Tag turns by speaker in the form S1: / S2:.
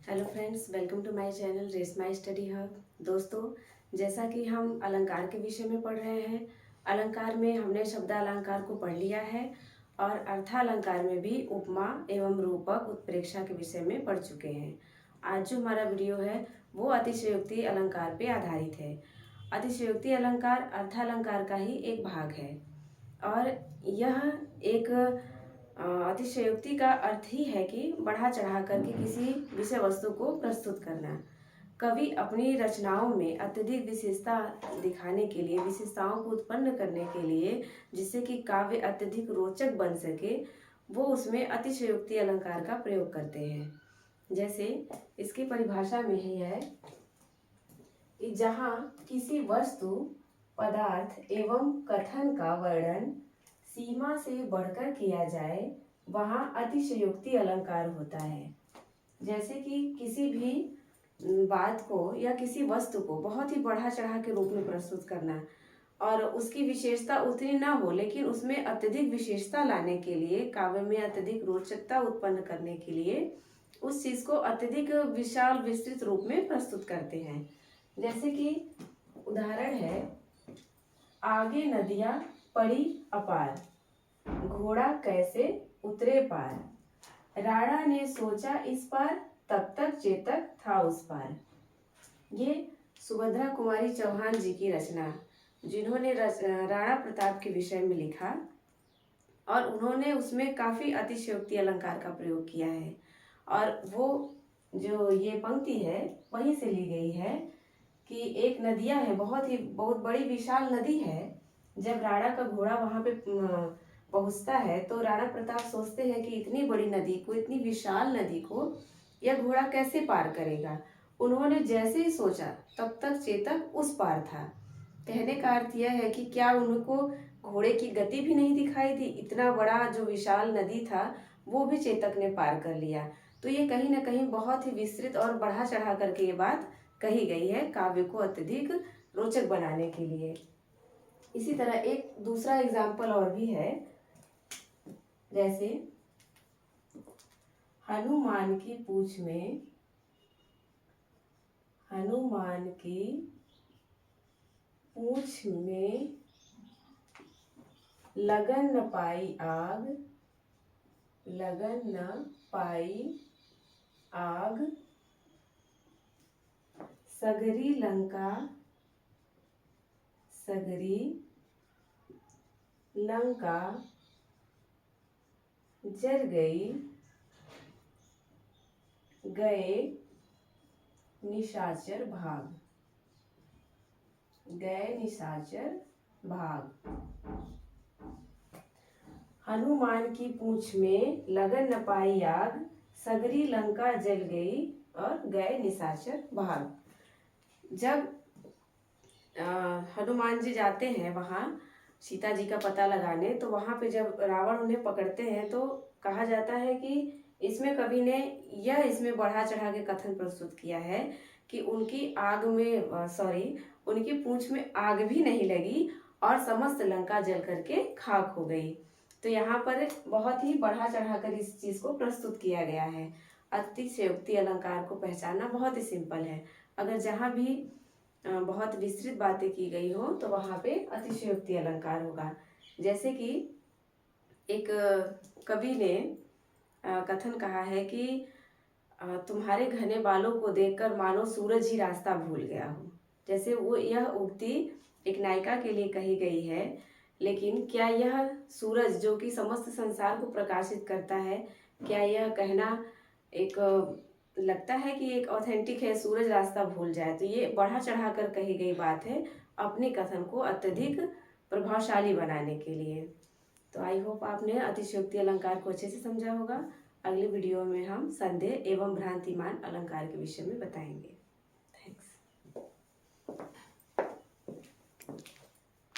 S1: Hello friends, welcome to my channel Reshma study hub. दोस्तों, जैसा कि हम अलंकार के विषय में पढ़ रहे हैं, अलंकार में हमने शब्दालंकार को पढ़ लिया है और अर्थालंकार में भी उपमा एवं रूपक उत्प्रेक्षा के विषय में पढ़ चुके हैं। आज जो हमारा वीडियो है वो अतिशयोक्ति अलंकार पे आधारित है। अतिशयोक्ति अलंकार अर्थालंकार का ही एक भाग है और यह एक अतिशयोक्ति का अर्थ ही है कि बढ़ा चढ़ा करके किसी विषय वस्तु को प्रस्तुत करना। कवि अपनी रचनाओं में अत्यधिक विशेषता दिखाने के लिए, विशेषताओं को उत्पन्न करने के लिए, जिससे कि काव्य अत्यधिक रोचक बन सके, वो उसमें अतिशयोक्ति अलंकार का प्रयोग करते हैं। जैसे इसकी परिभाषा में ही है कि जहाँ किसी वस्तु, पदार्थ एवं कथन का वर्णन सीमा से बढ़कर किया जाए वहाँ अतिशयोक्ति अलंकार होता है। जैसे कि किसी भी बात को या किसी वस्तु को बहुत ही बढ़ा चढ़ा के रूप में प्रस्तुत करना और उसकी विशेषता उतनी ना हो, लेकिन उसमें अत्यधिक विशेषता लाने के लिए, काव्य में अत्यधिक रोचकता उत्पन्न करने के लिए उस चीज को अत्यधिक विशाल विस्तृत रूप में प्रस्तुत करते हैं। जैसे कि उदाहरण है, आगे नदियां पड़ी अपार, घोड़ा कैसे उतरे पार, राणा ने सोचा इस पार, तब तक चेतक था उस पार। ये सुभद्रा कुमारी चौहान जी की रचना, जिन्होंने राणा प्रताप के विषय में लिखा और उन्होंने उसमें काफी अतिशयोक्ति अलंकार का प्रयोग किया है। और वो जो ये पंक्ति है वहीं से ली गई है कि एक नदियां है, बहुत बड़ी विशाल नदी है। जब राणा का घोड़ा वहां पे पहुंचता है तो राणा प्रताप सोचते हैं कि इतनी बड़ी नदी को, इतनी विशाल नदी को यह घोड़ा कैसे पार करेगा। उन्होंने जैसे ही सोचा तब तक चेतक उस पार था। कहने का अर्थ यह है कि क्या उनको घोड़े की गति भी नहीं दिखाई दी, इतना बड़ा जो विशाल नदी था वो भी चेतक ने पार कर लिया। तो ये कहीं ना कहीं बहुत ही विस्तृत और बढ़ा चढ़ा करके ये बात कही गई है, काव्य को अत्यधिक रोचक बनाने के लिए। इसी तरह एक दूसरा एग्जाम्पल और भी है, जैसे हनुमान की पूंछ में, हनुमान की पूंछ में लगन न पाई आग, लगन न पाई आग, सगरी लंका, सगरी लंका जल गई, गए निशाचर भाग, गए निशाचर भाग। हनुमान की पूंछ में लगन न पाई आग, सगरी लंका जल गई और गए निशाचर भाग। जब हनुमान जी जाते हैं वहाँ सीता जी का पता लगाने, तो वहाँ पे जब रावण उन्हें पकड़ते हैं तो कहा जाता है कि इसमें कवि ने यह इसमें बढ़ा चढ़ा के कथन प्रस्तुत किया है कि उनकी आग में उनकी पूंछ में आग भी नहीं लगी और समस्त लंका जल करके खाक हो गई। तो यहाँ पर बहुत ही बढ़ा चढ़ा कर इस चीज को प्रस्तुत किया गया है। अतिशयोक्ति अलंकार को पहचानना बहुत ही सिंपल है। अगर जहाँ भी बहुत विस्तृत बातें की गई हो तो वहां पे अतिशयोक्ति अलंकार होगा। जैसे कि एक कवि ने कथन कहा है कि तुम्हारे घने बालों को देखकर मानो सूरज ही रास्ता भूल गया हो। जैसे वो यह उक्ति एक नायिका के लिए कही गई है, लेकिन क्या यह सूरज जो कि समस्त संसार को प्रकाशित करता है, क्या यह कहना एक लगता है कि एक ऑथेंटिक है, सूरज रास्ता भूल जाए? तो ये बढ़ा चढ़ा कर कही गई बात है अपने कथन को अत्यधिक प्रभावशाली बनाने के लिए। तो आई होप आपने अतिशयोक्ति अलंकार को अच्छे से समझा होगा। अगले वीडियो में हम संदेह एवं भ्रांतिमान अलंकार के विषय में बताएंगे। थैंक्स।